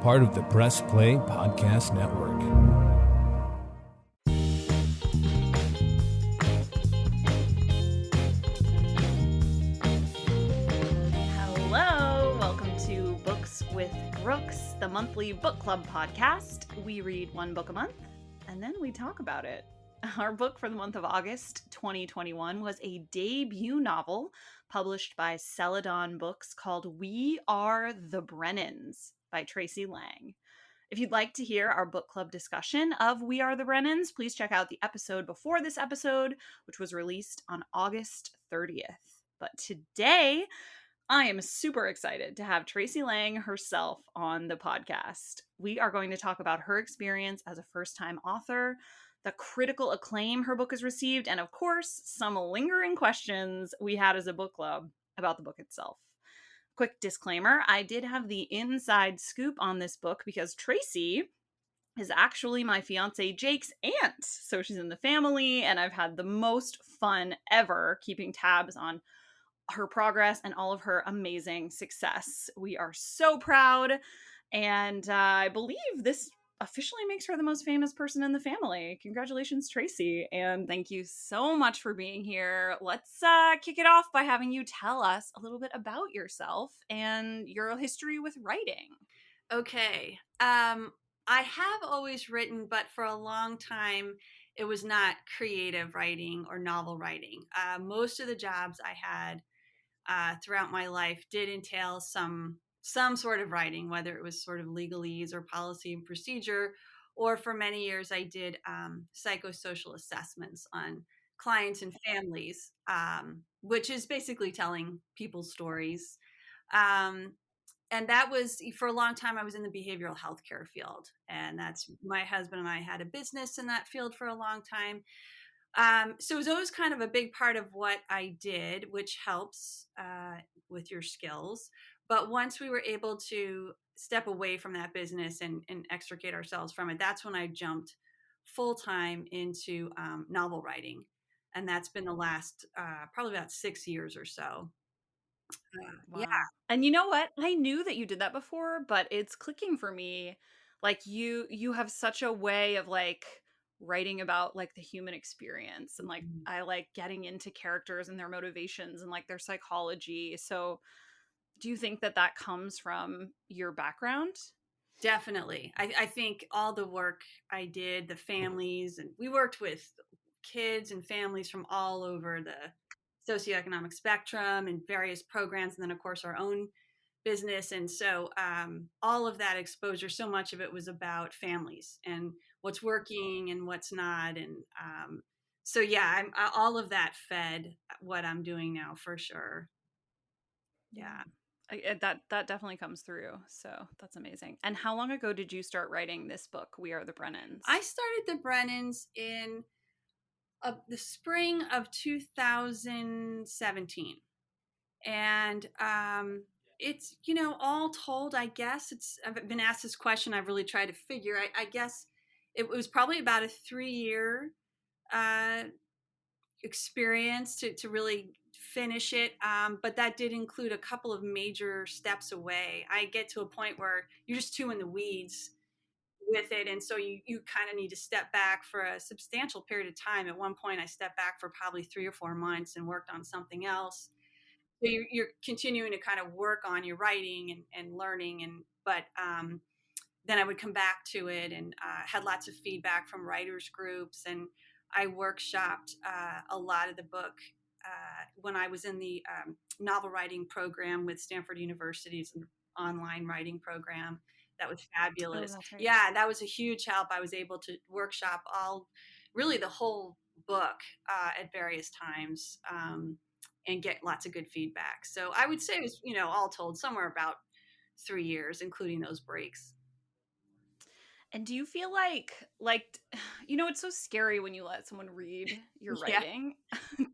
part of the Press Play Podcast Network. Hello, welcome to Books with Brookes, the monthly book club podcast. We read one book a month, and then we talk about it. Our book for the month of August 2021 was a debut novel published by Celadon Books called Are the Brennans by Tracey Lange. If you'd like to hear our book club discussion of Are the Brennans, please check out the episode before this episode, which was released on August 30th. But today, I am super excited to have Tracey Lange herself on the podcast. We are going to talk about her experience as a first-time author, the critical acclaim her book has received, and of course, some lingering questions we had as a book club about the book itself. Quick disclaimer, I did have the inside scoop on this book because Tracey is actually my fiance Jake's aunt. So she's in the family, and I've had the most fun ever keeping tabs on her progress and all of her amazing success. We are so proud, and I believe this officially makes her the most famous person in the family. Congratulations, Tracey, and thank you so much for being here. Let's kick it off by having you tell us a little bit about yourself and your history with writing. Okay. I have always written, but for a long time, it was not creative writing or novel writing. Most of the jobs I had throughout my life did entail some sort of writing, whether it was sort of legalese or policy and procedure, or for many years I did psychosocial assessments on clients and families, which is basically telling people's stories. And that was, for a long time, I was in the behavioral healthcare field. And that's, my husband and I had a business in that field for a long time. So it was always kind of a big part of what I did, which helps with your skills. But once we were able to step away from that business and extricate ourselves from it, that's when I jumped full-time into novel writing. And that's been the last probably about 6 years or so. Wow. Yeah. And you know what? I knew that you did that before, but it's clicking for me. Like you have such a way of like writing about like the human experience, and like I like getting into characters and their motivations and like their psychology. So do you think that that comes from your background? Definitely. I think all the work I did, the families, and we worked with kids and families from all over the socioeconomic spectrum and various programs. And then, of course, our own business. And so all of that exposure, so much of it was about families and what's working and what's not. And so, yeah, all of that fed what I'm doing now for sure. Yeah. That definitely comes through. So that's amazing. And how long ago did you start writing this book, Are the Brennans? I started the Brennans in the spring of 2017. And it's, all told, I guess I've been asked this question. I've really tried to figure, I guess it was probably about a 3-year experience to really finish it. But that did include a couple of major steps away. I get to a point where you're just too in the weeds with it. And so you kind of need to step back for a substantial period of time. At one point I stepped back for probably 3 or 4 months and worked on something else. So you're continuing to kind of work on your writing and learning. But then I would come back to it and had lots of feedback from writers groups. And I workshopped a lot of the book when I was in the novel writing program with Stanford University's online writing program. That was fabulous. Oh, right. Yeah, that was a huge help. I was able to workshop really the whole book at various times and get lots of good feedback. So I would say it was, all told, somewhere about 3 years, including those breaks. And do you feel like, it's so scary when you let someone read your writing.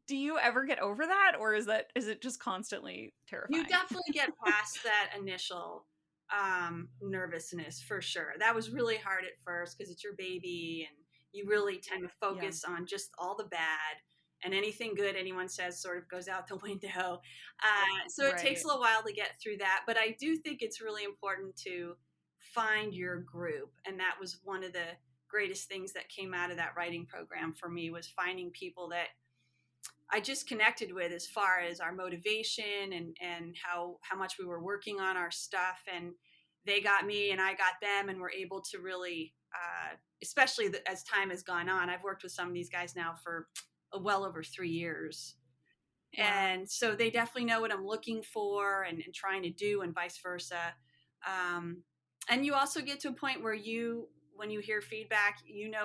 Do you ever get over that, or is it just constantly terrifying? You definitely get past that initial nervousness for sure. That was really hard at first because it's your baby and you really tend to focus on just all the bad, and anything good anyone says sort of goes out the window. So it takes a little while to get through that. But I do think it's really important to find your group. And that was one of the greatest things that came out of that writing program for me, was finding people that I just connected with as far as our motivation and how much we were working on our stuff. And they got me and I got them, and we're able to really, especially as time has gone on. I've worked with some of these guys now for well over 3 years. Wow. And so they definitely know what I'm looking for and trying to do, and vice versa. And you also get to a point where when you hear feedback,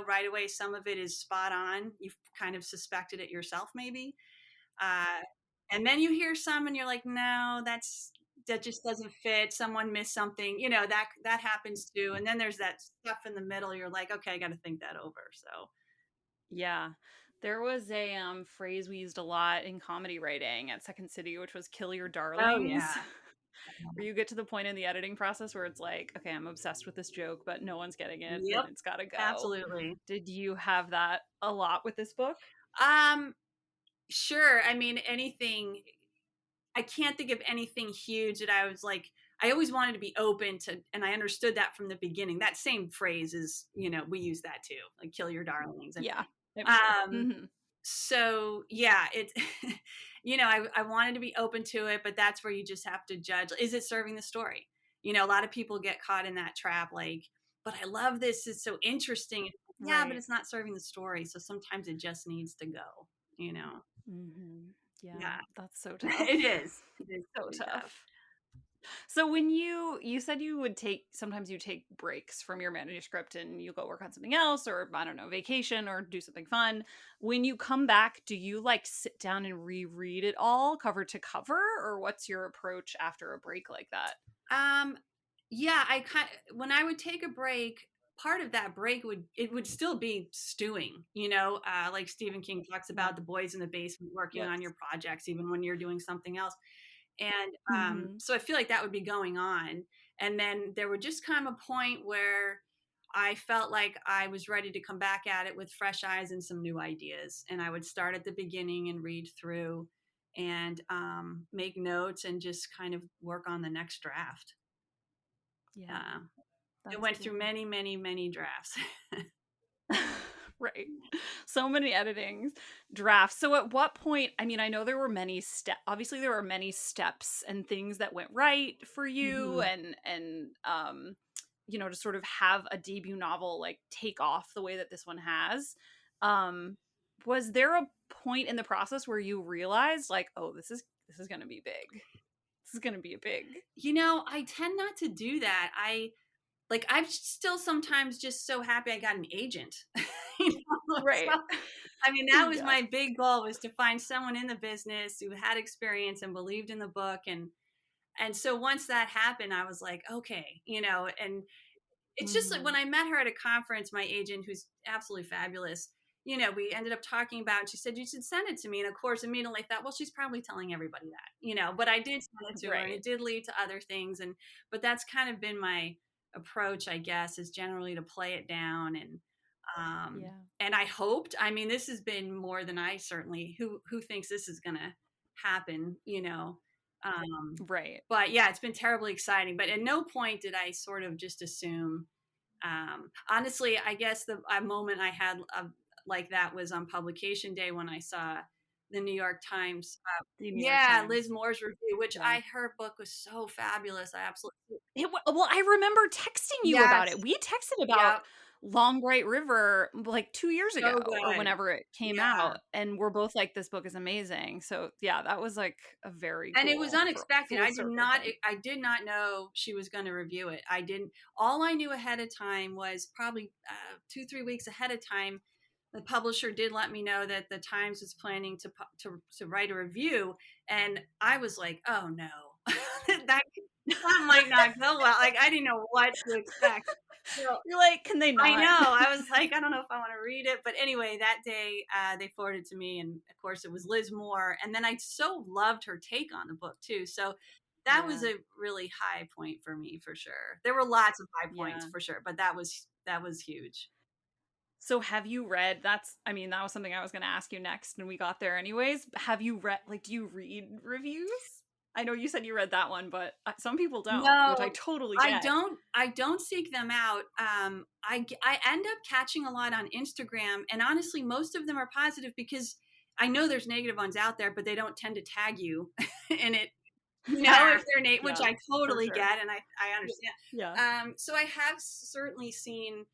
right away, some of it is spot on. You've kind of suspected it yourself, maybe. And then you hear some and you're like, no, that just doesn't fit. Someone missed something, that happens too. And then there's that stuff in the middle. You're like, okay, I got to think that over. So Yeah. There was a phrase we used a lot in comedy writing at Second City, which was "kill your darlings." Oh yeah. Where you get to the point in the editing process where it's like, okay, I'm obsessed with this joke, but no one's getting it, Yep. and it's got to go. Absolutely. Did you have that a lot with this book? Sure. I mean, anything. I can't think of anything huge that I was like. I always wanted to be open to, and I understood that from the beginning. That same phrase is, we use that too, like "kill your darlings." And, Yeah. Sure. So yeah, it, I wanted to be open to it, but that's where you just have to judge. Is it serving the story? A lot of people get caught in that trap, like, but I love this. It's so interesting. Yeah, Right. but it's not serving the story. So sometimes it just needs to go, Mm-hmm. Yeah. That's so tough. It is. It is So really tough. So when you said you would sometimes you take breaks from your manuscript and you go work on something else, or I don't know, vacation or do something fun. When you come back, do you like sit down and reread it all cover to cover, or what's your approach after a break like that? Yeah, when I would take a break, part of that break would still be stewing, like Stephen King talks about the boys in the basement working on Yes. your projects, even when you're doing something else. And Mhm. so I feel like that would be going on. And then there would just come a point where I felt like I was ready to come back at it with fresh eyes and some new ideas. And I would start at the beginning and read through and make notes and just kind of work on the next draft. Yeah. It went through many, many, many drafts. Right. So many drafts. So at what point, I mean, I know there were obviously there were many steps and things that went right for you, and to sort of have a debut novel like take off the way that this one has. Was there a point in the process where you realized like, oh, this is going to be big. This is going to be a big. I tend not to do that. I'm still sometimes just so happy I got an agent. Right. So, I mean, that was my big goal, was to find someone in the business who had experience and believed in the book. And so once that happened, I was like, okay, and it's just like when I met her at a conference, my agent, who's absolutely fabulous, we ended up talking about, she said, you should send it to me. And of course, immediately I thought, well, she's probably telling everybody that, but I did send it to her, and it did lead to other things. But that's kind of been my approach, I guess, is generally to play it down. And I hoped, I mean, this has been more than I certainly, who thinks this is going to happen, Right. But yeah, it's been terribly exciting. But at no point did I sort of just assume, honestly, I guess the moment I had like that was on publication day, when I saw the New York Times. Liz Moore's review, which her book was so fabulous. I absolutely. Well, I remember texting you about it. We texted about Long Bright River like 2 years ago or whenever it came out, and we're both like, this book is amazing. So yeah, that was like a very and it was unexpected. I did not know she was going to review it. All I knew ahead of time was probably 2-3 weeks ahead of time, the publisher did let me know that the Times was planning to write a review, and I was like, oh no, that might not go well. Like, I didn't know what to expect. So, you're like, can they not? I know. I was like, I don't know if I want to read it. But anyway, that day they forwarded it to me, and of course it was Liz Moore, and then I so loved her take on the book too. So that was a really high point for me, for sure. There were lots of high points for sure, but that was huge. So have you read, that was something I was going to ask you next, and we got there anyways. Have you read, like, do you read reviews? I know you said you read that one, but some people don't, which I No, totally I get. don't. I don't seek them out. I end up catching a lot on Instagram, and honestly, most of them are positive because I know there's negative ones out there, but they don't tend to tag you in it. If they're which Yeah, I for totally sure. get, and I understand. Yeah. So I have certainly seen.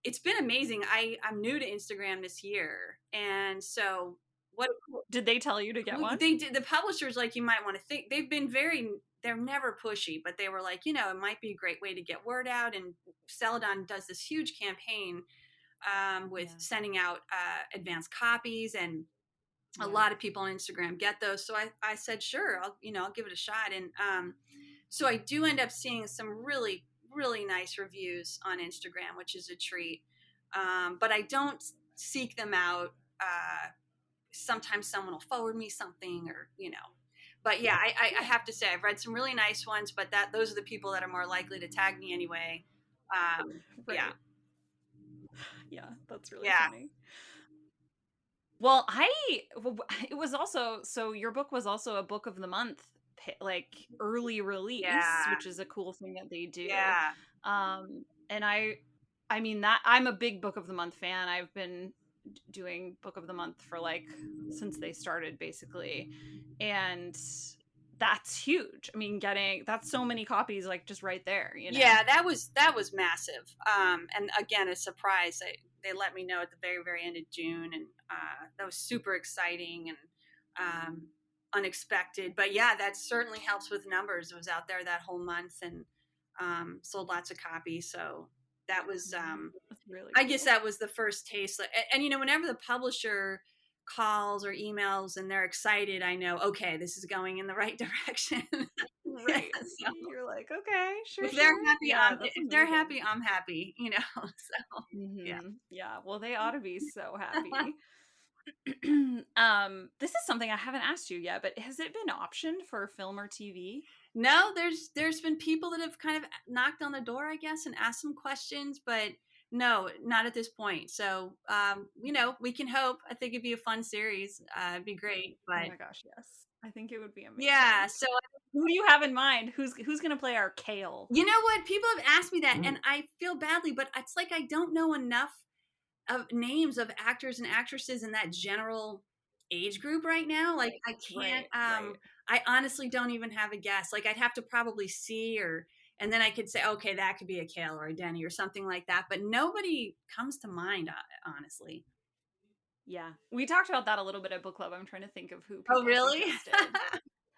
It's been amazing. I'm new to Instagram this year, and so what Did they tell you to get one? they did, the publishers, like, you might want to think, they've been they're never pushy, but they were like, it might be a great way to get word out. And Celadon does this huge campaign with sending out advanced copies, and a lot of people on Instagram get those. So I said, sure, I'll give it a shot. And so I do end up seeing some really, really nice reviews on Instagram, which is a treat. But I don't seek them out. Sometimes someone will forward me something, or but yeah, I have to say I've read some really nice ones, but those are the people that are more likely to tag me anyway. Right. Yeah, that's really funny. Well, it was also, so your book was also a book of the month, like early release, which is a cool thing that they do. And I mean, that I'm a big book of the month fan. I've been doing book of the month for like since they started, basically, and that's huge. I mean, that's so many copies, like just right there. Yeah, that was massive. And again, a surprise. They let me know at the very, very end of June, and that was super exciting and unexpected. But yeah, that certainly helps with numbers. It was out there that whole month, and sold lots of copies. So that was, really I guess that was the first taste. And whenever the publisher calls or emails and they're excited, I know, okay, this is going in the right direction. Right. So, you're like, okay, sure. If they're happy, if they're happy, I'm happy. So yeah. Well, they ought to be so happy. This is something I haven't asked you yet, but has it been optioned for film or TV? No, there's been people that have kind of knocked on the door, I guess, and asked some questions, but no, not at this point. So, we can hope. I think it'd be a fun series. It'd be great. But oh my gosh, yes, I think it would be amazing. Yeah. So, who do you have in mind? Who's going to play our Kale? You know what? People have asked me that, and I feel badly, but it's like I don't know enough of names of actors and actresses in that general age group right now. Like, I can't. I honestly don't even have a guess. Like, I'd have to probably see, and then I could say, okay, that could be a Kale or a Denny or something like that. But nobody comes to mind, honestly. Yeah, we talked about that a little bit at book club. I'm trying to think of who. Oh, really?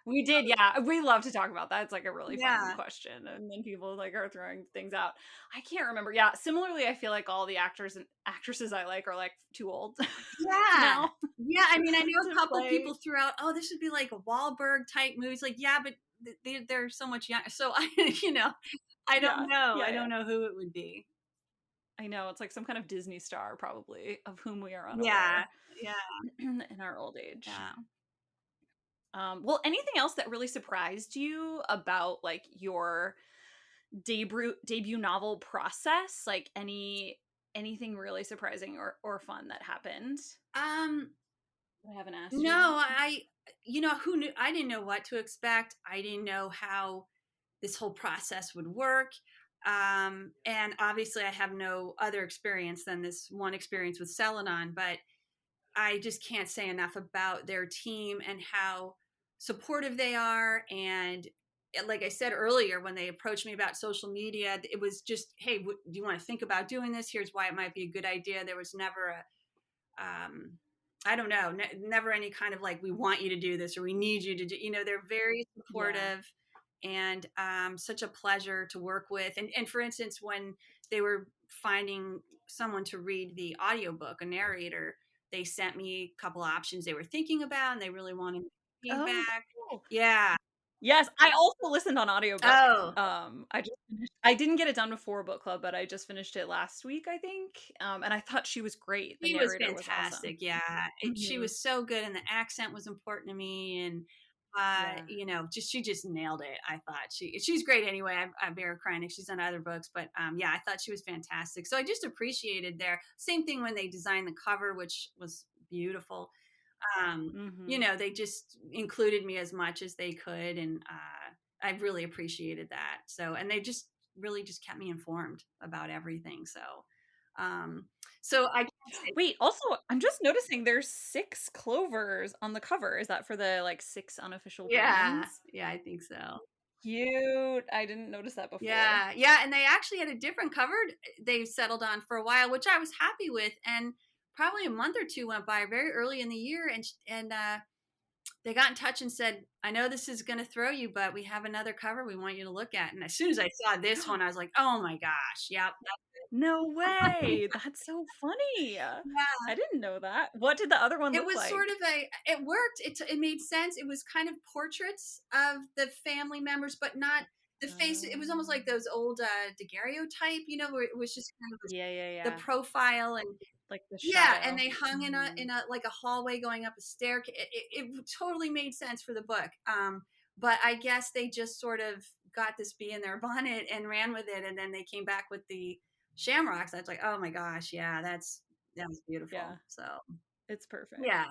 We did, yeah. We love to talk about that. It's like a really fun question, and then people like are throwing things out. I can't remember. Yeah, similarly, I feel like all the actors and actresses I like are like too old. Yeah, now. Yeah. I mean, I know a couple people threw out, oh, this would be like a Wahlberg type movies. Like, yeah, but they're so much younger. So I don't know. I don't know who it would be. I know, it's like some kind of Disney star, probably, of whom we are unaware. In our old age. Well, anything else that really surprised you about like your debut novel process? Like anything really surprising or fun that happened? I haven't asked you. No, who knew? I didn't know what to expect. I didn't know how this whole process would work. And obviously I have no other experience than this one experience with Celadon, but I just can't say enough about their team and how supportive they are. And like I said earlier, when they approached me about social media, it was just, hey, do you want to think about doing this? Here's why it might be a good idea. There was never I don't know, never any kind of like, we want you to do this or we need you to do, they're very supportive. And such a pleasure to work with. And for instance, when they were finding someone to read the audiobook, a narrator, they sent me a couple options they were thinking about, and they really wanted feedback. Cool. Yeah. Yes, I also listened on audiobook. Oh. I didn't get it done before book club, but I just finished it last week, I think. And I thought she was great. She was fantastic. Was awesome. She was so good, and the accent was important to me. And she just nailed it. I thought she's great anyway. I bear her crying. She's done other books, but I thought she was fantastic. So I just appreciated their same thing when they designed the cover, which was beautiful. You know, they just included me as much as they could, and I really appreciated that. So, and they just really just kept me informed about everything. Um, so I can't say, Wait, also, I'm just noticing there's 6 clovers on the cover. Is that for the like 6 unofficial yeah, Brennans? yeah, I think so. Cute. I didn't notice that before. Yeah, yeah, and they actually had a different cover they settled on for a while, which I was happy with. And probably a month or two went by very early in the year, and they got in touch and said, "I know this is going to throw you, but we have another cover we want you to look at." And as soon as I saw this one, I was like, "Oh my gosh, yep." No way. That's so funny. Yeah, I didn't know that. What did the other one it look was like? sort of it worked. It made sense. It was kind of portraits of the family members, but not the face. It was almost like those old daguerreotype, you know, where it was just kind of Yeah, yeah, the yeah. profile. And Like the yeah, shadow. and they hung in a like a hallway going up a staircase. It totally made sense for the book. But I guess they just sort of got this bee in their bonnet and ran with it, and then they came back with the shamrocks. I was like, oh my gosh, yeah, that was Yeah. beautiful. So It's perfect. yeah.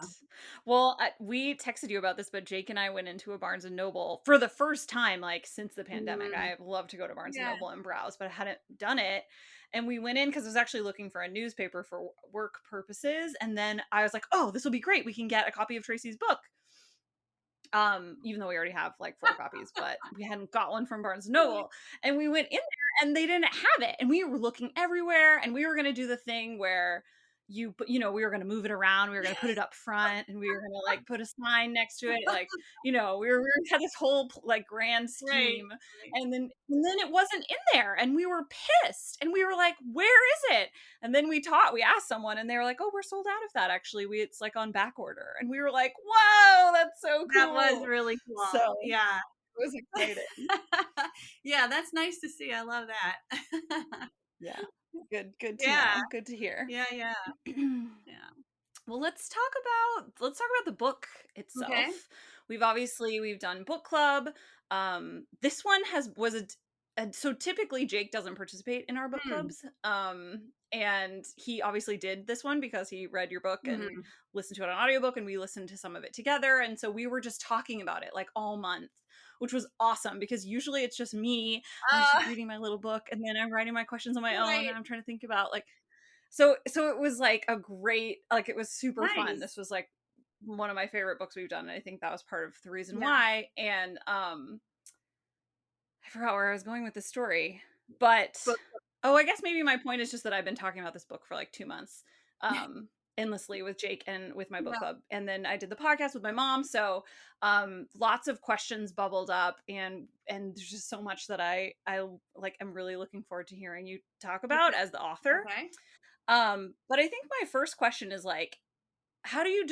Well, we texted you about this, but Jake and I went into a Barnes and Noble for the first time, like since the pandemic. Mm, I love to go to Barnes and yeah. Noble and browse, but I hadn't done it. And we went in because I was actually looking for a newspaper for work purposes. And then I was like, oh, this will be great. We can get a copy of Tracy's book. Even though we already have like 4 copies, but we hadn't got one from Barnes and Noble. And we went in there and they didn't have it. And we were looking everywhere, and we were gonna do the thing where we were gonna move it around, we were gonna put it up front, and we were gonna like put a sign next to it, like, we had this whole like grand Right. scheme. And then it wasn't in there, and we were pissed, and we were like, where is it? And then we asked someone, and they were like, oh, we're sold out of that, actually. It's like on back order. And we were like, whoa, that's so That was cool. really cool. So Yeah. it was exciting. Yeah, that's nice to see. I love that. Yeah. Good to Yeah. know. Good to hear. Yeah, yeah. Yeah. Well, let's talk about the book Okay. itself. We've done book club. This one so typically Jake doesn't participate in our book Hmm. clubs. And he obviously did this one because he read your book and Mhm. listened to it on audiobook, and we listened to some of it together. And so we were just talking about it like all month, which was awesome because usually it's just me. I'm just like Uh, reading my little book, and then I'm writing my questions on my own, right. and I'm trying to think about like so it was like a great, like, it was super fun. This Nice. was like one of my favorite books we've done, and I think that was part of the reason Yeah. why. And I forgot where I was going with this story, but Book. I guess maybe my point is just that I've been talking about this book for like 2 months, endlessly with Jake and with my book Yeah. club, and then I did the podcast with my mom. So lots of questions bubbled up, and there's just so much that I like. I'm really looking forward to hearing you talk about as the author. Okay. But I think my first question is like, how do you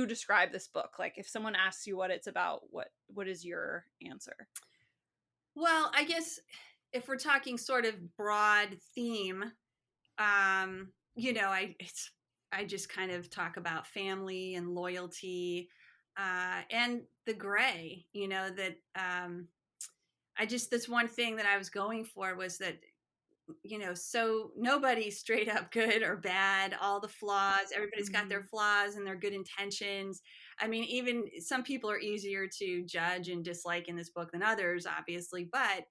describe this book? Like, if someone asks you what it's about, what is your answer? Well, I guess if we're talking sort of broad theme, I just kind of talk about family and loyalty, and the gray, that that's one thing that I was going for was that, so nobody's straight up good or bad, all the flaws, everybody's got their flaws and their good intentions. I mean, even some people are easier to judge and dislike in this book than others, obviously, but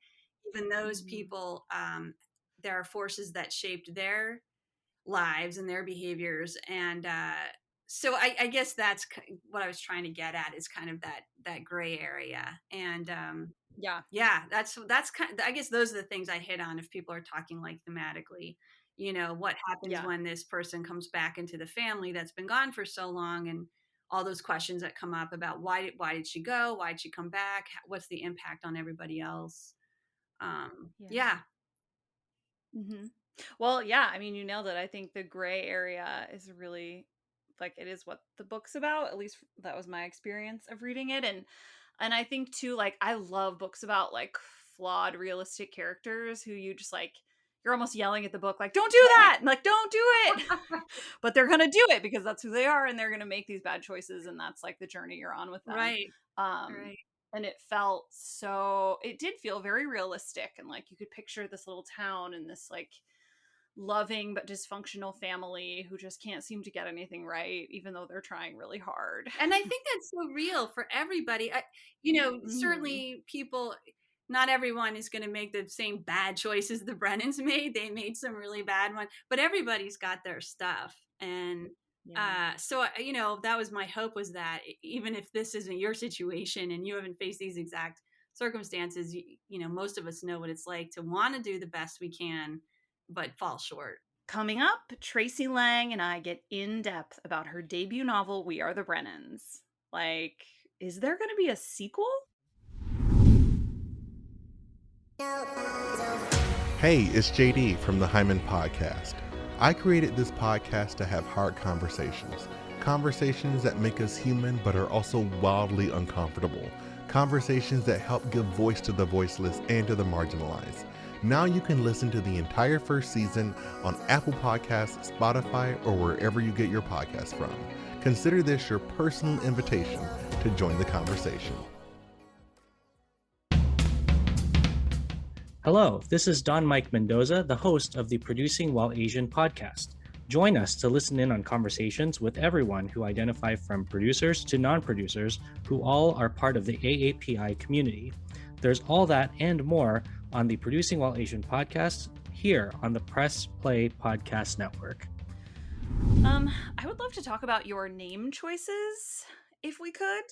even those people, there are forces that shaped their lives and their behaviors. And so I guess that's what I was trying to get at, is kind of that gray area. And Yeah. yeah, that's kind of, I guess those are the things I hit on if people are talking like thematically. What happens Yeah. when this person comes back into the family that's been gone for so long, and all those questions that come up about why did she go? Why did she come back? What's the impact on everybody else? Yeah. Mm-hmm. Well, yeah, I mean, you nailed it. I think the gray area is really, like, it is what the book's about. At least that was my experience of reading it. And I think too, like, I love books about like flawed, realistic characters who you just like, you're almost yelling at the book, like, don't do that, and, like, don't do it. But they're gonna do it because that's who they are, and they're gonna make these bad choices, and that's like the journey you're on with them. Right. Um, Right. and it did feel very realistic, and like you could picture this little town and this like loving but dysfunctional family who just can't seem to get anything right, even though they're trying really hard. And I think that's so real for everybody. Certainly people, not everyone is going to make the same bad choices the Brennans made. They made some really bad ones, but everybody's got their stuff. And so, that was my hope, was that even if this isn't your situation and you haven't faced these exact circumstances, most of us know what it's like to want to do the best we can, but fall short. Coming up, Tracey Lange and I get in depth about her debut novel, We Are the Brennans. Like, is there going to be a sequel? Hey, it's JD from the Hyman Podcast. I created this podcast to have hard conversations. Conversations that make us human but are also wildly uncomfortable. Conversations that help give voice to the voiceless and to the marginalized. Now you can listen to the entire first season on Apple Podcasts, Spotify, or wherever you get your podcasts from. Consider this your personal invitation to join the conversation. Hello, this is Don Mike Mendoza, the host of the Producing While Asian podcast. Join us to listen in on conversations with everyone who identify from producers to non-producers who all are part of the AAPI community. There's all that and more on the Producing While Asian podcast here on the Press Play Podcast Network. I would love to talk about your name choices, if we could.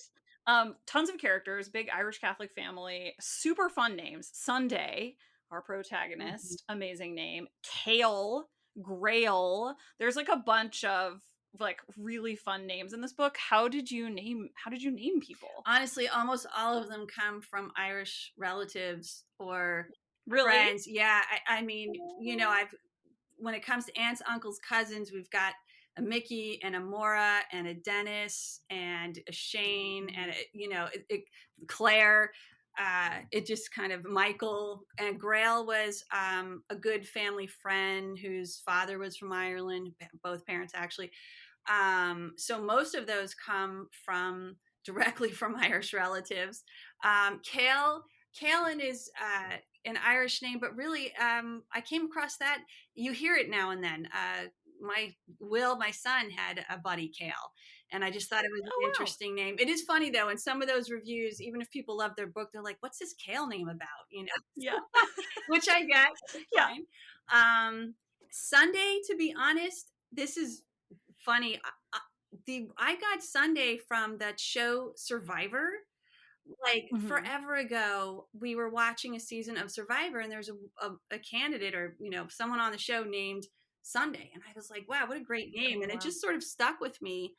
Tons of characters, big Irish Catholic family, super fun names. Sunday, our protagonist, amazing name. Kale, Grail. There's like a bunch of like really fun names in this book. How did you name people? Honestly, almost all of them come from Irish relatives or Really? friends. Yeah, I mean, when it comes to aunts, uncles, cousins, we've got a Mickey and a Maura and a Dennis and a Shane and Claire. It just kind of Michael, and Grail was a good family friend whose father was from Ireland, both parents actually. So most of those come directly from Irish relatives. Kalen is an Irish name, but really, I came across that. You hear it now and then. My son had a buddy Kale, and I just thought it was an interesting name. It is funny though, in some of those reviews, even if people love their book, they're like, "What's this Kale name about?" Yeah, which I get. Yeah. Fine. Sunday, to be honest, this is funny. I got Sunday from that show Survivor. Forever ago, we were watching a season of Survivor, and there's a candidate or someone on the show named Sunday, and I was like, wow, what a great name. And it just sort of stuck with me.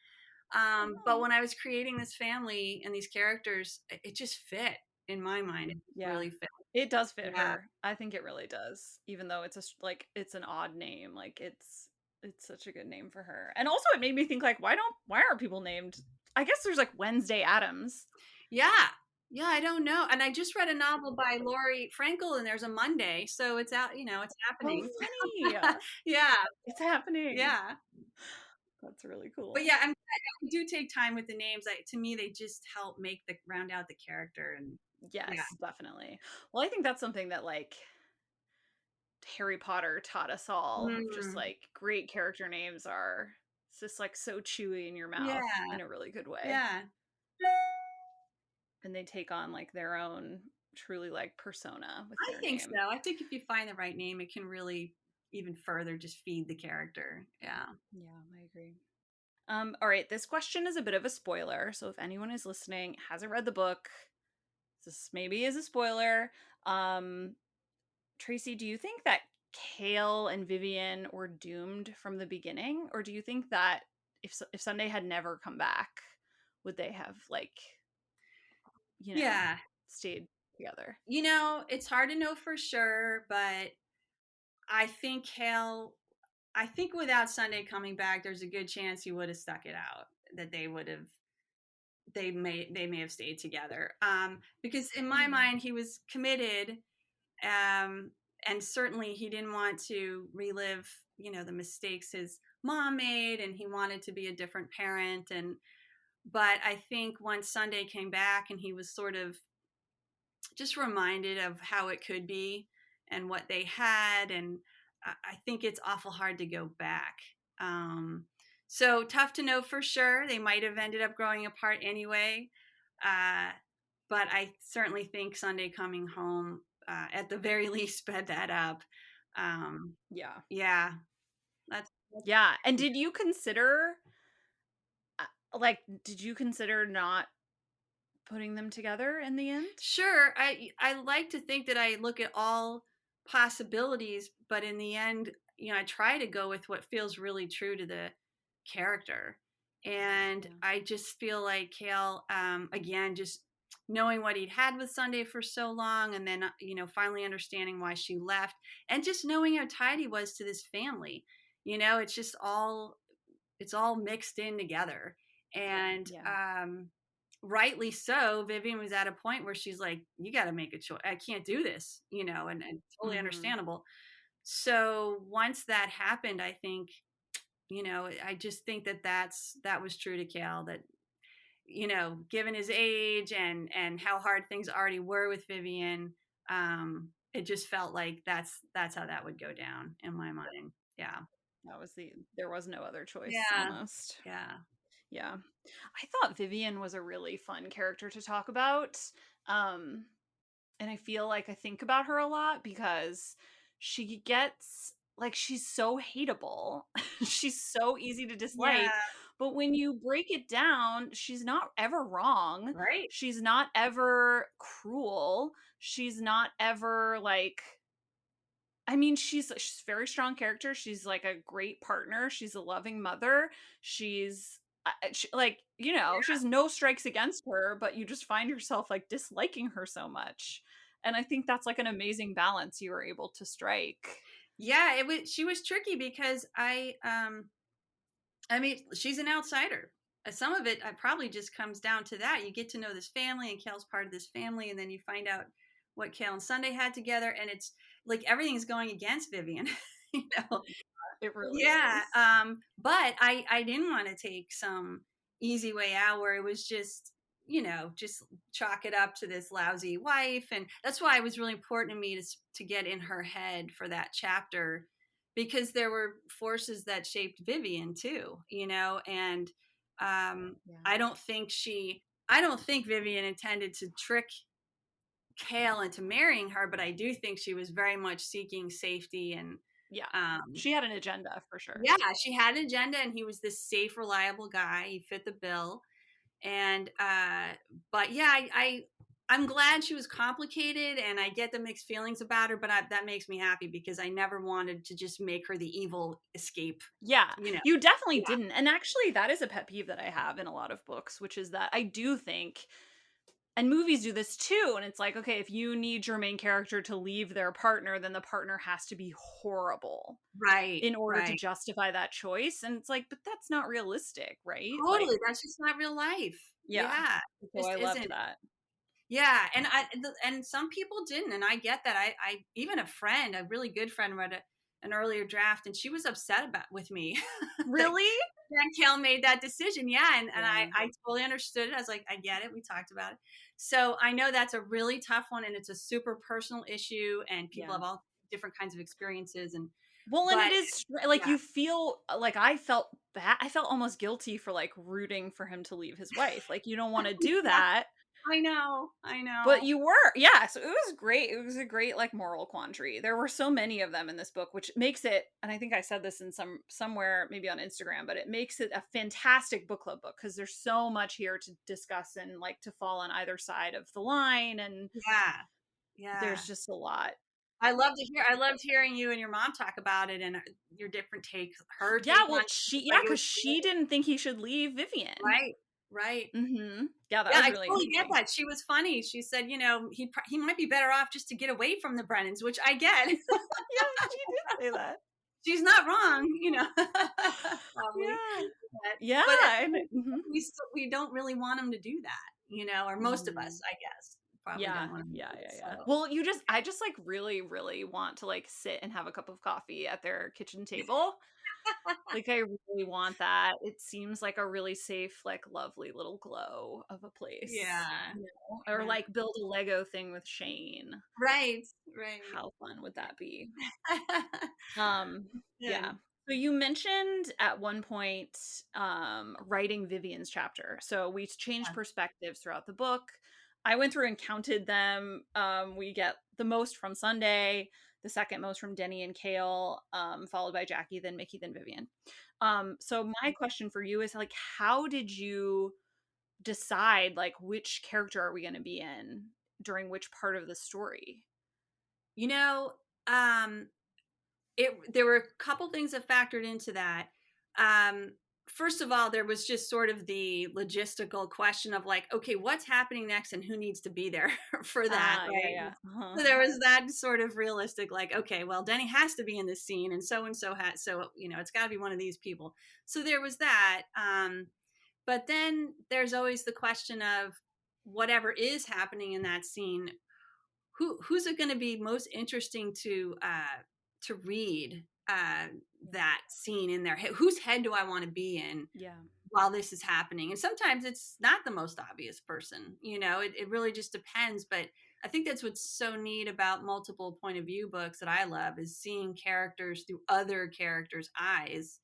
But when I was creating this family and these characters, it just fit in my mind. It really fit. It does fit her. I think it really does, even though it's it's an odd name. Like it's such a good name for her. And also it made me think, like, why aren't people named? I guess there's like Wednesday Addams. Yeah, I don't know. And I just read a novel by Laurie Frankel, and there's a Monday, so it's out. It's happening. Oh, funny. Yeah, it's happening. Yeah, that's really cool. But yeah, I do take time with the names. To me, they just help round out the character. And yes, definitely. Well, I think that's something that like Harry Potter taught us all. Just like great character names are just like so chewy in your mouth in a really good way. Yeah. And they take on like their own truly like persona with their I think name. so. I think if you find the right name, it can really even further just feed the character. Yeah, I agree. All right, this question is a bit of a spoiler, so if anyone is listening, hasn't read the book, this maybe is a spoiler. Tracey, do you think that Kale and Vivian were doomed from the beginning, or do you think that if Sunday had never come back, would they have like stayed together? It's hard to know for sure, but I think without Sunday coming back, there's a good chance he would have stuck it out, that they may have stayed together. Because in my mind, he was committed, and certainly he didn't want to relive, the mistakes his mom made, and he wanted to be a different parent. But I think once Sunday came back and he was sort of just reminded of how it could be and what they had, and I think it's awful hard to go back. So tough to know for sure. They might have ended up growing apart anyway. But I certainly think Sunday Coming Home, at the very least, sped that up. Yeah. Yeah, that's Yeah. And did you consider did you consider not putting them together in the end? sure. I like to think that I look at all possibilities, but in the end, I try to go with what feels really true to the character. And Yeah. I just feel like Kale, again, just knowing what he'd had with Sunday for so long, and then finally understanding why she left, and just knowing how tied he was to this family. It's just it's all mixed in together. And Yeah. rightly so, Vivian was at a point where she's like, you got to make a choice. I can't do this, and totally Mhm. understandable. So once that happened, I think, I just think that was true to Kale, that, given his age and how hard things already were with Vivian, it just felt like that's how that would go down in my mind. Yeah. There was no other choice Yeah. almost. Yeah. Yeah. I thought Vivian was a really fun character to talk about. Um, and I feel like I think about her a lot because she gets she's so hateable. She's so easy to Yeah. dislike, but when you break it down, she's not ever wrong. Right. She's not ever cruel. She's not ever I mean, she's a very strong character. She's like a great partner. She's a loving mother. She's she has no strikes against her, but you just find yourself disliking her so much. And I think that's like an amazing balance you were able to strike. Yeah, she was tricky because I mean, she's an outsider. Some of it probably just comes down to that. You get to know this family, and Kale's part of this family, and then you find out what Kale and Sunday had together, and it's like everything's going against Vivian. you know, It really yeah. is. But I didn't want to take some easy way out where it was just chalk it up to this lousy wife, and that's why it was really important to me to get in her head for that chapter, because there were forces that shaped Vivian too, and Yeah. I don't think Vivian intended to trick Kale into marrying her, but I do think she was very much seeking safety and Yeah. um, She had an agenda for sure. yeah, she had an agenda, and he was this safe, reliable guy. He fit the bill. And but yeah, I'm glad she was complicated, and I get the mixed feelings about her, but that makes me happy because I never wanted to just make her the evil escape. Yeah, You know. you definitely Yeah. didn't. And actually, that is a pet peeve that I have in a lot of books, which is that I do think, and movies do this too, and it's like, okay, if you need your main character to leave their partner, then the partner has to be horrible Right. in order to Right. justify that choice. And it's like, but that's not realistic, right? Totally. That's just not real life. Yeah. Yeah. It So just I loved isn't. that. Yeah, and some people didn't, and I get that. I even a friend, a really good friend, read an earlier draft, and she was upset with me that Really? Kale made that decision. Yeah, and Yeah. I totally understood it. I was like, I get it. We talked about it. So I know that's a really tough one, and it's a super personal issue, and people Yeah. have all different kinds of experiences. Well, and it But is yeah, you feel like I felt bad. I felt almost guilty for rooting for him to leave his wife. Like you don't want to do yeah, that. I But know. you were, yeah. So it was great. It was a great moral quandary. There were so many of them in this book, which makes it. And I think I said this in somewhere maybe on Instagram, but it makes it a fantastic book club book because there's so much here to discuss and to fall on either side of the line, and Yeah, yeah. there's just a lot. I loved hearing you and your mom talk about it, and your different takes, her Yeah, take on well, it. Like it because was she didn't think he should leave Vivian. right, right. Yeah, that Yeah, was I really totally get interesting. that. She was funny. She said, he might be better off just to get away from the Brennans, which I get. Yeah, she did say that. She's not wrong, probably. Yeah. But, Yeah. but we don't really want him to do that, or most of us, I guess, probably Yeah, don't want him to yeah, do yeah, it. yeah. So. Well, I just really, really want to sit and have a cup of coffee at their kitchen table. I really want that. It seems like a really safe, lovely little glow of a place. Yeah. Or Yeah. build a Lego thing with Shane. Right, right. How fun would that be? Yeah. So you mentioned at one point writing Vivian's chapter. So we changed perspectives throughout the book. I went through and counted them. We get the most from Sunday, the second most from Denny and Kale, followed by Jackie, then Mickey, then Vivian. So my question for you is like, how did you decide like which character are we going to be in during which part of the story? You know, there were a couple things that factored into that. First of all, there was just sort of the logistical question of like, okay, what's happening next and who needs to be there for that, right? Yeah. Uh-huh. So there was that sort of realistic, like, okay, well, Denny has to be in this scene, and so has, so it's got to be one of these people. So there was that. But then there's always the question of whatever is happening in that scene, who's it going to be most interesting to read that scene in their head? Whose head do I want to be in while this is happening? And sometimes it's not the most obvious person, it really just depends. But I think that's what's so neat about multiple point of view books that I love, is seeing characters through other characters' eyes.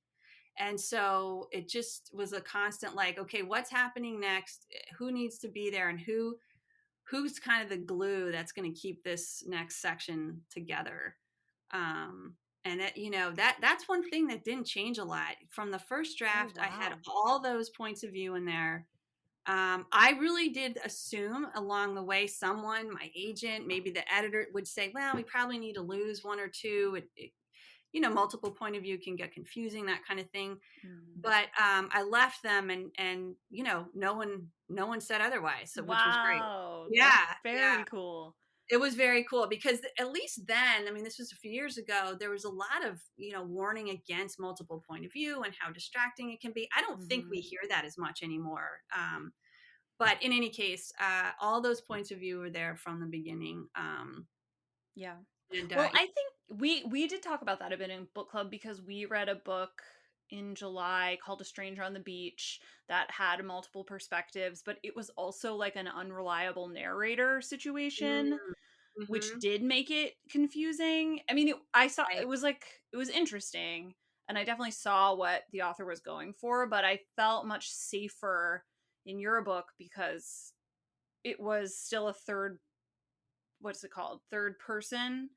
And so it just was a constant like, okay, what's happening next? Who needs to be there? And who's kind of the glue that's going to keep this next section together? And that's one thing that didn't change a lot from the first draft. Oh, wow. I had all those points of view in there. I really did assume along the way someone, my agent, maybe the editor, would say, well, we probably need to lose one or two. Multiple point of view can get confusing, that kind of thing. But I left them and no one said otherwise. So which was great. Yeah. Very cool. It was very cool because at least then, I mean, this was a few years ago, there was a lot of, warning against multiple point of view and how distracting it can be. I don't think we hear that as much anymore. But in any case, all those points of view were there from the beginning. Yeah. And, well, I think we did talk about that a bit in book club because we read a book in July called A Stranger on the Beach that had multiple perspectives, but it was also like an unreliable narrator situation, which did make it confusing. I mean, it was interesting, and I definitely saw what the author was going for, but I felt much safer in your book because it was still a third person.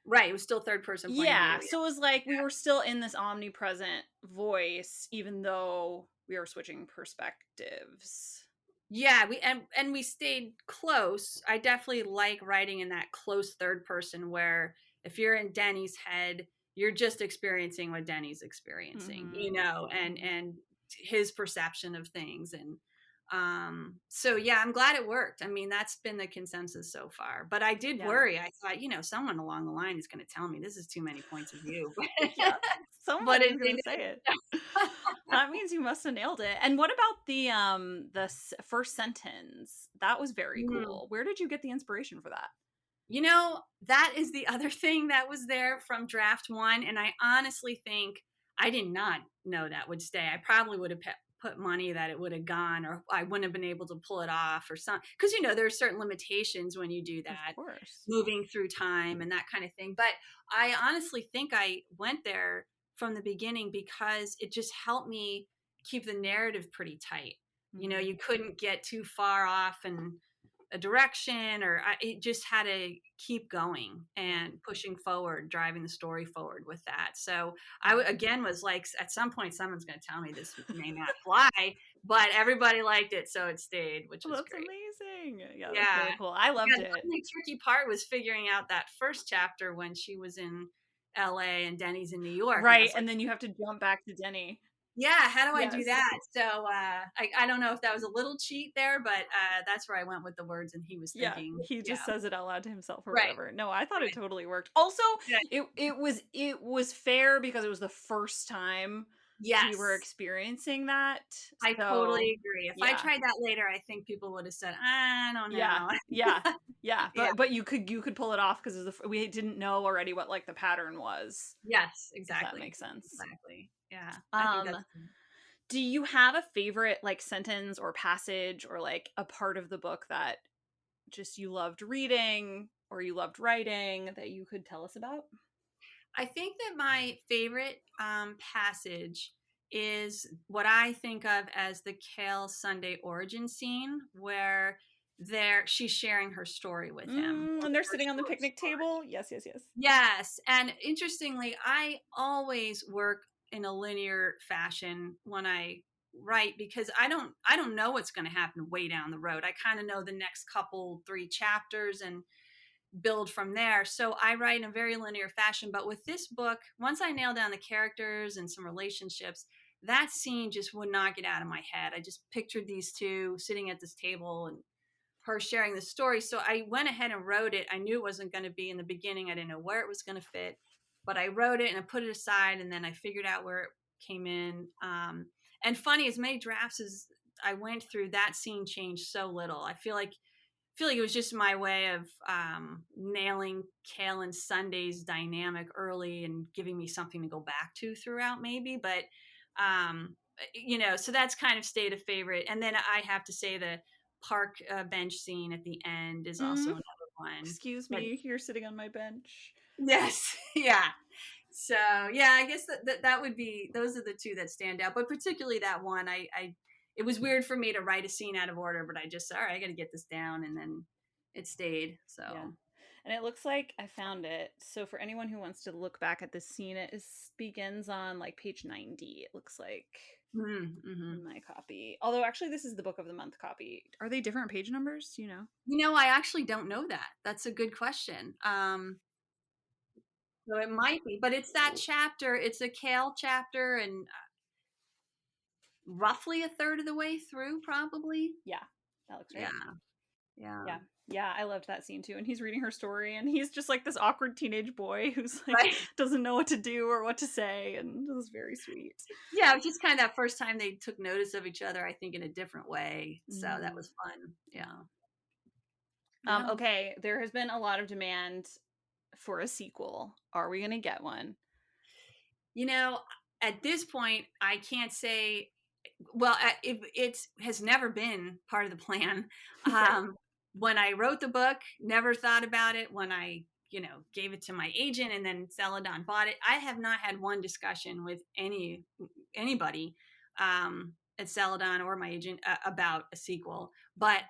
Right. It was still third person point of view. So it was like we were still in this omnipresent voice, even though we were switching perspectives. Yeah, we stayed close. I definitely like writing in that close third person where if you're in Denny's head, you're just experiencing what Denny's experiencing, and his perception of things. And so yeah, I'm glad it worked. I mean, that's been the consensus so far, but I did worry. I thought, someone along the line is going to tell me this is too many points of view. Someone is going to say it. That means you must have nailed it. And what about the first sentence? That was very cool. Where did you get the inspiration for that? That is the other thing that was there from draft one. And I honestly think I did not know that would stay. I probably would have put money that it would have gone, or I wouldn't have been able to pull it off or something. Because, there are certain limitations when you do that, of course, moving through time and that kind of thing. But I honestly think I went there from the beginning because it just helped me keep the narrative pretty tight. You couldn't get too far off in a direction, or it just had to keep going and pushing forward, driving the story forward with that. So I again was like, at some point someone's going to tell me this may not fly, but everybody liked it, so it stayed, which was great. Amazing. Yeah, that's very cool. I loved it. The only tricky part was figuring out that first chapter when she was in LA and Denny's in New York, right? And then you have to jump back to Denny. Yeah, how do I do that? So I don't know if that was a little cheat there, but that's where I went with the words, and he was thinking. Yeah, he just says it out loud to himself or whatever. No, I thought it totally worked. Also, it was fair because it was the first time we were experiencing that. I totally agree. If I tried that later, I think people would have said, I don't know. Yeah. But you could pull it off because we didn't know already what like the pattern was. Yes, exactly. That makes sense. Exactly. Yeah. Do you have a favorite like sentence or passage or like a part of the book that just you loved reading or you loved writing that you could tell us about? I think that my favorite passage is what I think of as the Kale Sunday origin scene, where she's sharing her story with him. And they're Her sitting on the short picnic story. table. Yes, yes, yes. Yes, and interestingly, I always work in a linear fashion when I write, because I don't know what's going to happen way down the road. I kind of know the next couple 3 chapters and build from there. So I write in a very linear fashion. But with this book, once I nail down the characters and some relationships, that scene just would not get out of my head. I just pictured these two sitting at this table and her sharing the story. So I went ahead and wrote it. I knew it wasn't going to be in the beginning. I didn't know where it was going to fit, but I wrote it and I put it aside, and then I figured out where it came in. And funny, as many drafts as I went through, that scene changed so little. I feel like it was just my way of nailing Kale and Sunday's dynamic early and giving me something to go back to throughout, maybe. But so that's kind of stayed a favorite. And then I have to say the park bench scene at the end is also another one. Excuse me, you're sitting on my bench. Yes, yeah. So yeah, I guess that would be, those are the two that stand out. But particularly that one, it was weird for me to write a scene out of order, but I just said, all right, I got to get this down, and then it stayed. So. Yeah. And it looks like I found it. So for anyone who wants to look back at this scene, begins on like page 90. It looks like in my copy. Although actually this is the book of the month copy. Are they different page numbers? Do you know? I actually don't know that. That's a good question. So it might be, but it's that chapter. It's a Kale chapter, and roughly a third of the way through, probably. Yeah, that looks right. Yeah, I loved that scene too. And he's reading her story, and he's just like this awkward teenage boy who's like doesn't know what to do or what to say, and it was very sweet. Yeah, it was just kind of that first time they took notice of each other, I think, in a different way. So that was fun. Yeah. Okay, there has been a lot of demand for a sequel. Are we going to get one? At this point, I can't say. Well, it has never been part of the plan. When I wrote the book, never thought about it. When I, gave it to my agent, and then Celadon bought it, I have not had one discussion with anybody at Celadon or my agent about a sequel. But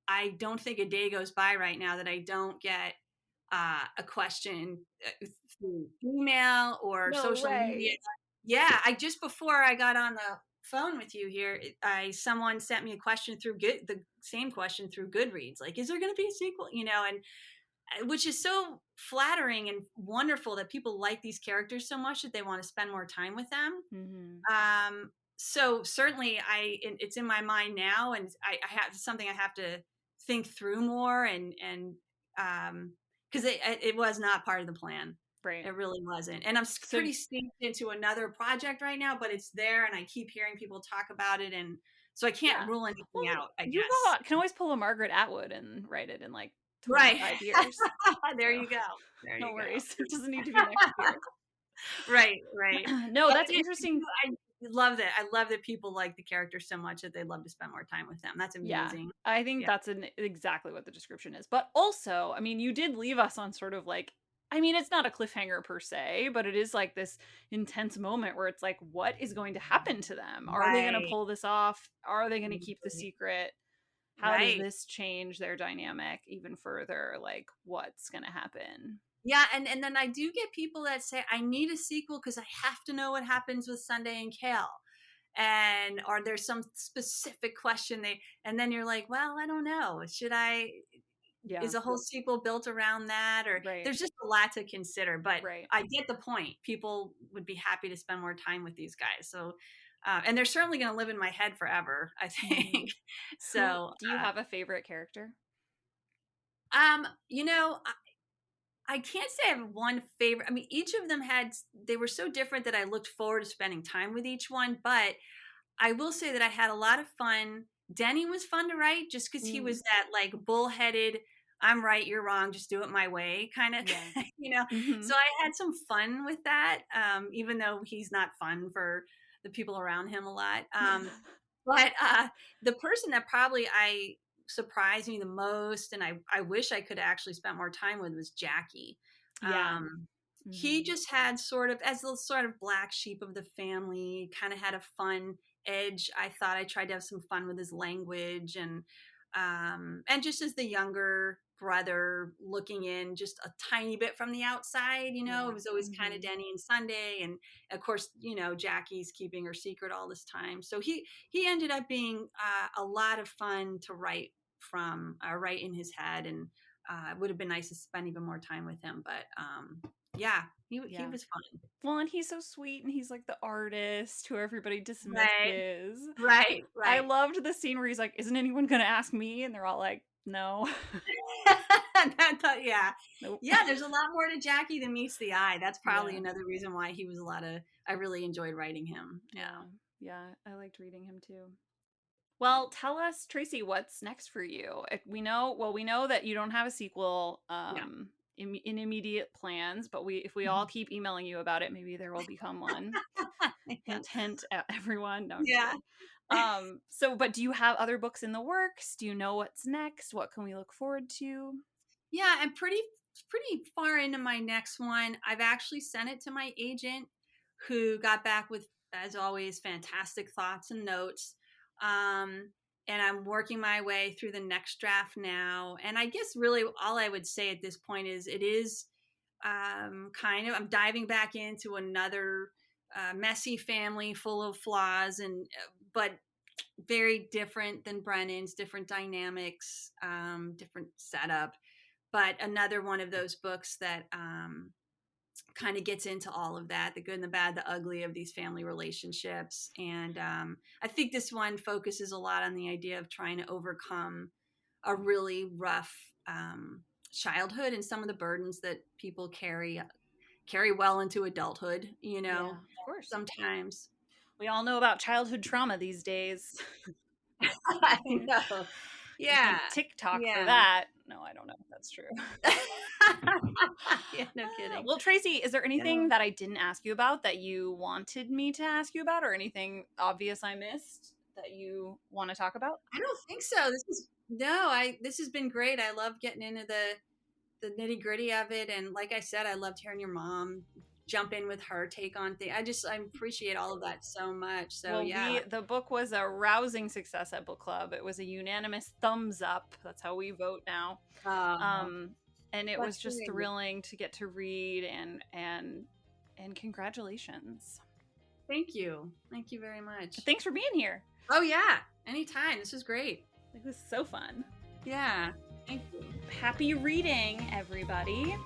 I don't think a day goes by right now that I don't get a question through email or social media. Yeah, just before I got on the phone with you here, someone sent me a question through the same question through Goodreads, like, is there going to be a sequel? And which is so flattering and wonderful that people like these characters so much that they want to spend more time with them. So certainly it's in my mind now, and I have something I have to think through more, and because it was not part of the plan. Right. It really wasn't. And I'm pretty steeped into another project right now, but it's there, and I keep hearing people talk about it, and so I can't rule anything out, I guess. You can always pull a Margaret Atwood and write it in like 25 years. There you go. No worries. It doesn't need to be next year. Right. No, that's interesting. I love that. I love that people like the characters so much that they'd love to spend more time with them. That's amazing. Yeah, I think that's exactly what the description is. But also, I mean, you did leave us on sort of like, I mean, it's not a cliffhanger per se, but it is like this intense moment where it's like, what is going to happen to them? Are they going to pull this off? Are they going to keep the secret? How does this change their dynamic even further? Like, what's going to happen? Yeah, and then I do get people that say, I need a sequel because I have to know what happens with Sunday and Kale. And or there's some specific question and then you're like, well, I don't know. Should I? Yeah. Is a whole sequel built around that? Or there's just a lot to consider. But I get the point. People would be happy to spend more time with these guys. So, and they're certainly going to live in my head forever, I think. So, do you have a favorite character? I can't say I have one favorite. I mean, each of them they were so different that I looked forward to spending time with each one. But I will say that I had a lot of fun. Denny was fun to write just because he was that like bullheaded, I'm right, you're wrong, just do it my way kind of, So I had some fun with that, even though he's not fun for the people around him a lot. But the person that probably surprised me the most, and I wish I could have actually spent more time with, was Jackie. he just had sort of, as the sort of black sheep of the family, kind of had a fun edge. I thought I tried to have some fun with his language, and just as the younger brother looking in just a tiny bit from the outside, it was always kind of Denny and Sunday. And of course, Jackie's keeping her secret all this time. So he ended up being a lot of fun to write from, right in his head. And it would have been nice to spend even more time with him. But he was fun. Well, and he's so sweet, and he's like the artist who everybody dismisses. Right. I loved the scene where he's like, "Isn't anyone going to ask me?" And they're all like, "No." Nope. Yeah, there's a lot more to Jackie than meets the eye. That's probably another reason why he was I really enjoyed writing him. Yeah, I liked reading him too. Well, tell us, Tracey, what's next for you? We know that you don't have a sequel in immediate plans, but if we all keep emailing you about it, maybe there will become one. Hint at everyone. No, but do you have other books in the works? Do you know what's next? What can we look forward to? Yeah, I'm pretty far into my next one. I've actually sent it to my agent, who got back with, as always, fantastic thoughts and notes. And I'm working my way through the next draft now. And I guess really all I would say at this point is it is I'm diving back into another messy family full of flaws, but very different than Brennan's, different dynamics, different setup. But another one of those books that kind of gets into all of that, the good and the bad, the ugly of these family relationships. And I think this one focuses a lot on the idea of trying to overcome a really rough childhood and some of the burdens that people carry well into adulthood, of course. Sometimes. We all know about childhood trauma these days. I know. Yeah. TikTok for that. No, I don't know if that's true. Yeah, no kidding. Well, Tracey, is there anything that I didn't ask you about that you wanted me to ask you about, or anything obvious I missed that you want to talk about? I don't think so. This has been great. I love getting into the nitty gritty of it. And like I said, I loved hearing your mom jump in with her take on things. I appreciate all of that so much. So the book was a rousing success at book club. It was a unanimous thumbs up. That's how we vote now. And it was just thrilling to get to read, and congratulations. Thank you very much. Thanks for being here. Oh yeah, anytime. This was great. It was so fun. Yeah, thank you. Happy reading, everybody.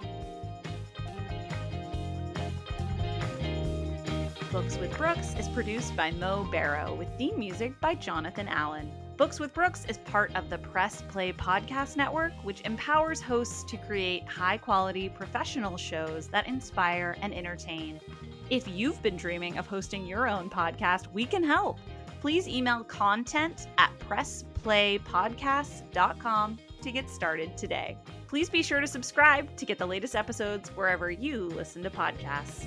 Books with Brookes is produced by Mo Barrow, with theme music by Jonathan Allen. Books with Brookes is part of the Press Play Podcast Network, which empowers hosts to create high-quality professional shows that inspire and entertain. If you've been dreaming of hosting your own podcast, we can help. Please email content@pressplaypodcasts.com to get started today. Please be sure to subscribe to get the latest episodes wherever you listen to podcasts.